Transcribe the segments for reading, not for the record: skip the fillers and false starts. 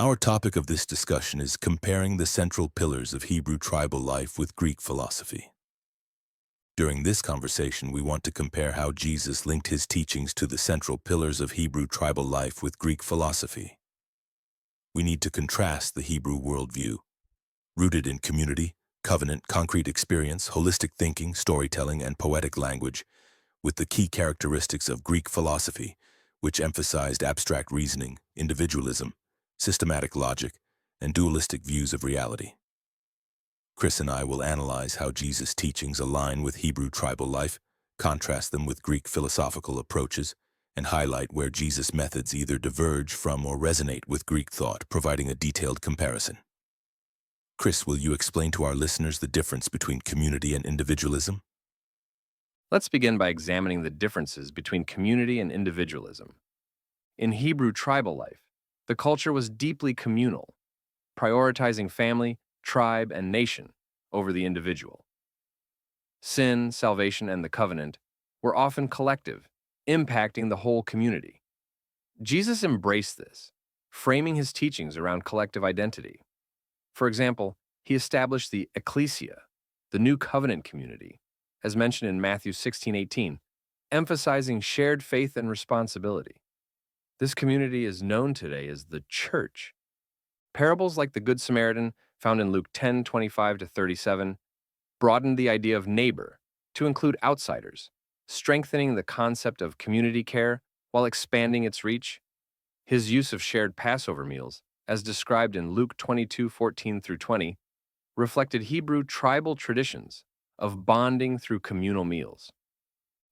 Our topic of this discussion is comparing the central pillars of Hebrew tribal life with Greek philosophy. During this conversation, we want to compare how Jesus linked his teachings to the central pillars of Hebrew tribal life with Greek philosophy. We need to contrast the Hebrew worldview, rooted in community, covenant, concrete experience, holistic thinking, storytelling, and poetic language, with the key characteristics of Greek philosophy, which emphasized abstract reasoning, individualism, systematic logic, and dualistic views of reality. Chris and I will analyze how Jesus' teachings align with Hebrew tribal life, contrast them with Greek philosophical approaches, and highlight where Jesus' methods either diverge from or resonate with Greek thought, providing a detailed comparison. Chris, will you explain to our listeners the difference between community and individualism? Let's begin by examining the differences between community and individualism. In Hebrew tribal life, the culture was deeply communal, prioritizing family, tribe, and nation over the individual. Sin, salvation, and the covenant were often collective, impacting the whole community. Jesus embraced this, framing his teachings around collective identity. For example, he established the ekklesia, the new covenant community, as mentioned in Matthew 16:18, emphasizing shared faith and responsibility. This community is known today as the church. Parables like the Good Samaritan, found in Luke 10:25-37, broadened the idea of neighbor to include outsiders, strengthening the concept of community care while expanding its reach. His use of shared Passover meals, as described in Luke 22:14-20, reflected Hebrew tribal traditions of bonding through communal meals.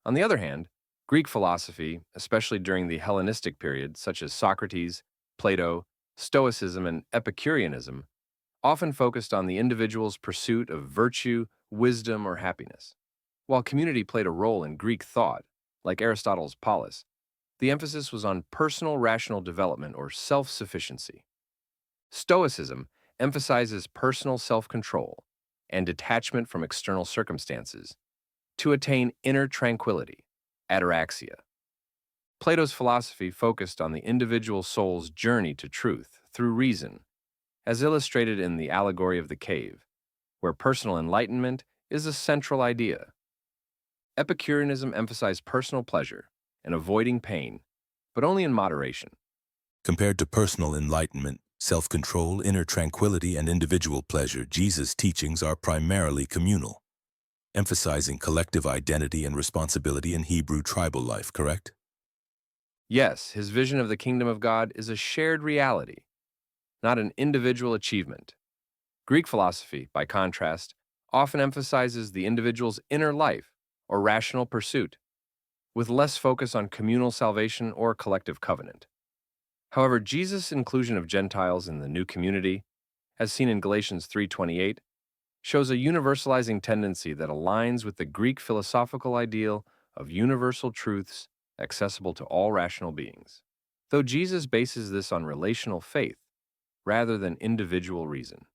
On the other hand, Greek philosophy, especially during the Hellenistic period, such as Socrates, Plato, Stoicism, and Epicureanism, often focused on the individual's pursuit of virtue, wisdom, or happiness. While community played a role in Greek thought, like Aristotle's polis, the emphasis was on personal rational development or self-sufficiency. Stoicism emphasizes personal self-control and detachment from external circumstances to attain inner tranquility, ataraxia. Plato's philosophy focused on the individual soul's journey to truth through reason, as illustrated in the allegory of the cave, where personal enlightenment is a central idea. Epicureanism emphasized personal pleasure and avoiding pain, but only in moderation. Compared to personal enlightenment, self-control, inner tranquility, and individual pleasure, Jesus' teachings are primarily communal, emphasizing collective identity and responsibility in Hebrew tribal life, correct? Yes, his vision of the kingdom of God is a shared reality, not an individual achievement. Greek philosophy, by contrast, often emphasizes the individual's inner life or rational pursuit, with less focus on communal salvation or collective covenant. However, Jesus' inclusion of Gentiles in the new community, as seen in Galatians 3:28, shows a universalizing tendency that aligns with the Greek philosophical ideal of universal truths accessible to all rational beings, though Jesus bases this on relational faith rather than individual reason.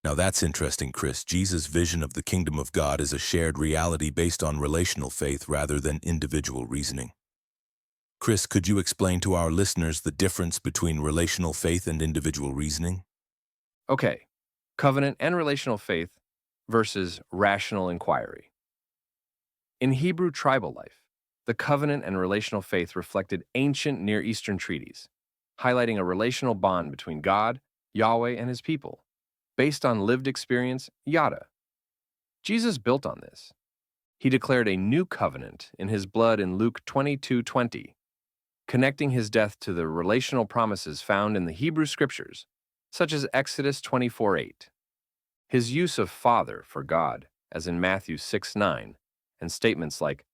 Now that's interesting, Chris. Jesus' vision of the kingdom of God is a shared reality based on relational faith rather than individual reasoning. Chris, could you explain to our listeners the difference between relational faith and individual reasoning? Okay, covenant and relational faith versus rational inquiry. In Hebrew tribal life, the covenant and relational faith reflected ancient Near Eastern treaties, highlighting a relational bond between God, Yahweh, and his people, based on lived experience, yada. Jesus built on this. He declared a new covenant in his blood in Luke 22:20, connecting his death to the relational promises found in the Hebrew scriptures, such as Exodus 24:8. His use of Father for God, as in Matthew 6:9, and statements like,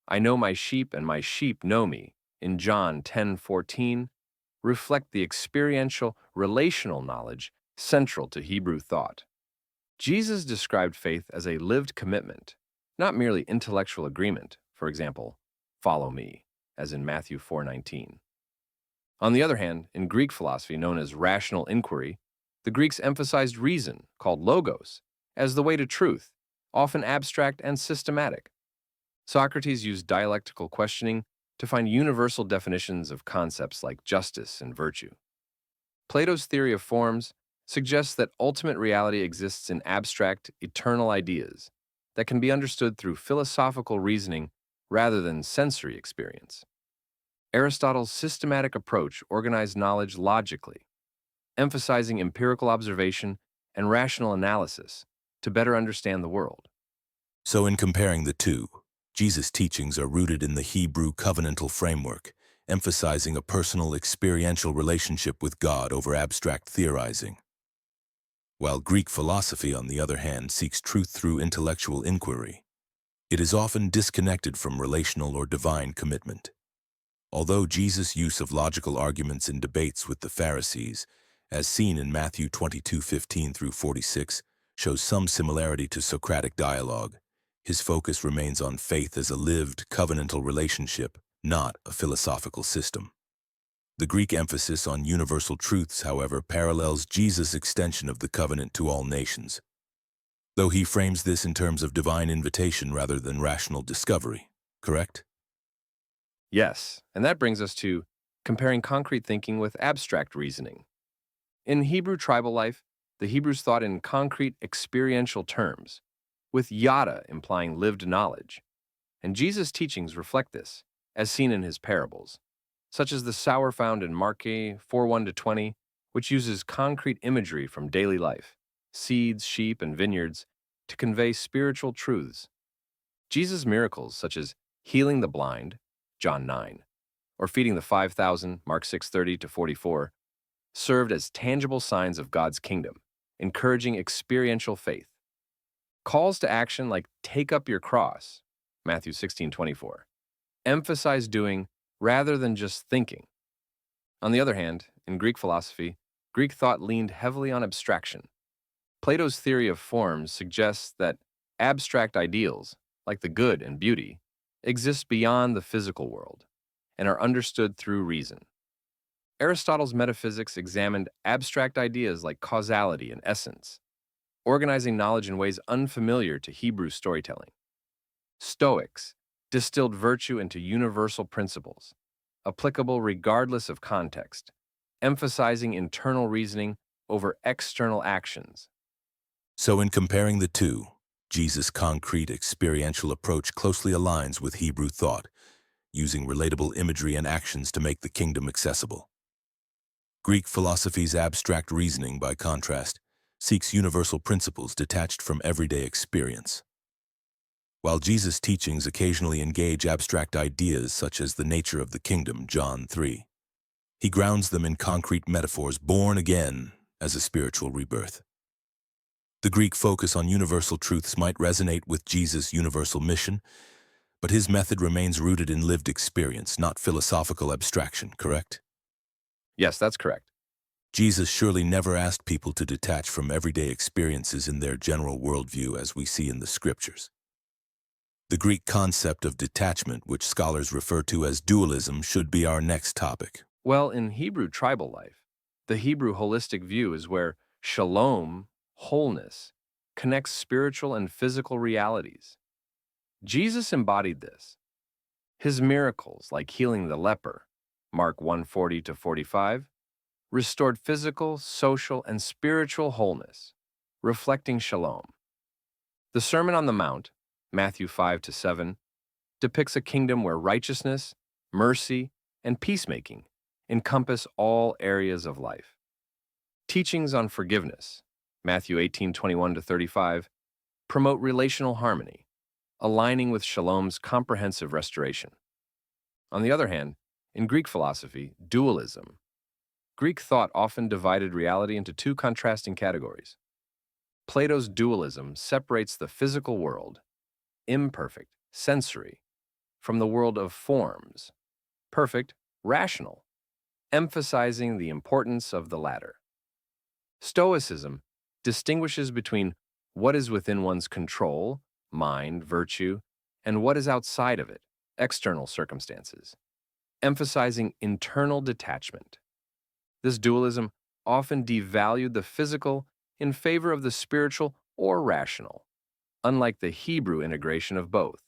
I know my sheep and my sheep know me, in John 10:14, reflect the experiential, relational knowledge central to Hebrew thought. Jesus described faith as a lived commitment, not merely intellectual agreement, for example, follow me, as in Matthew 4:19. On the other hand, in Greek philosophy known as rational inquiry, the Greeks emphasized reason, called logos, as the way to truth, often abstract and systematic. Socrates used dialectical questioning to find universal definitions of concepts like justice and virtue. Plato's theory of forms suggests that ultimate reality exists in abstract, eternal ideas that can be understood through philosophical reasoning rather than sensory experience. Aristotle's systematic approach organized knowledge logically, emphasizing empirical observation and rational analysis to better understand the world. So in comparing the two, Jesus' teachings are rooted in the Hebrew covenantal framework, emphasizing a personal experiential relationship with God over abstract theorizing. While Greek philosophy, on the other hand, seeks truth through intellectual inquiry, it is often disconnected from relational or divine commitment. Although Jesus' use of logical arguments in debates with the Pharisees, as seen in Matthew 22:15 through 46, shows some similarity to Socratic dialogue, his focus remains on faith as a lived, covenantal relationship, not a philosophical system. The Greek emphasis on universal truths, however, parallels Jesus' extension of the covenant to all nations, though he frames this in terms of divine invitation rather than rational discovery, correct? Yes, and that brings us to comparing concrete thinking with abstract reasoning. In Hebrew tribal life, the Hebrews thought in concrete experiential terms, with yada implying lived knowledge, and Jesus' teachings reflect this, as seen in his parables, such as the Sower found in Mark 4:1-20, which uses concrete imagery from daily life, seeds, sheep, and vineyards, to convey spiritual truths. Jesus' miracles, such as healing the blind, John 9, or feeding the 5,000, Mark 6:30-44, served as tangible signs of God's kingdom, encouraging experiential faith. Calls to action like take up your cross, Matthew 16:24, emphasize doing rather than just thinking. On the other hand, in Greek philosophy, Greek thought leaned heavily on abstraction. Plato's theory of forms suggests that abstract ideals, like the good and beauty, exist beyond the physical world and are understood through reason. Aristotle's metaphysics examined abstract ideas like causality and essence, organizing knowledge in ways unfamiliar to Hebrew storytelling. Stoics distilled virtue into universal principles, applicable regardless of context, emphasizing internal reasoning over external actions. So in comparing the two, Jesus' concrete experiential approach closely aligns with Hebrew thought, using relatable imagery and actions to make the kingdom accessible. Greek philosophy's abstract reasoning, by contrast, seeks universal principles detached from everyday experience. While Jesus' teachings occasionally engage abstract ideas such as the nature of the kingdom, John 3, he grounds them in concrete metaphors born again as a spiritual rebirth. The Greek focus on universal truths might resonate with Jesus' universal mission, but his method remains rooted in lived experience, not philosophical abstraction, correct? Yes, that's correct. Jesus surely never asked people to detach from everyday experiences in their general worldview as we see in the scriptures. The Greek concept of detachment, which scholars refer to as dualism, should be our next topic. Well, in Hebrew tribal life, the Hebrew holistic view is where shalom, wholeness, connects spiritual and physical realities. Jesus embodied this. His miracles, like healing the leper, Mark 1:40-45, restored physical, social, and spiritual wholeness, reflecting shalom. The Sermon on the Mount, Matthew 5-7, depicts a kingdom where righteousness, mercy, and peacemaking encompass all areas of life. Teachings on forgiveness, Matthew 18:21-35, promote relational harmony, aligning with shalom's comprehensive restoration. On the other hand, in Greek philosophy, dualism, Greek thought often divided reality into two contrasting categories. Plato's dualism separates the physical world, imperfect, sensory, from the world of forms, perfect, rational, emphasizing the importance of the latter. Stoicism distinguishes between what is within one's control, mind, virtue, and what is outside of it, external circumstances, emphasizing internal detachment. This dualism often devalued the physical in favor of the spiritual or rational, unlike the Hebrew integration of both.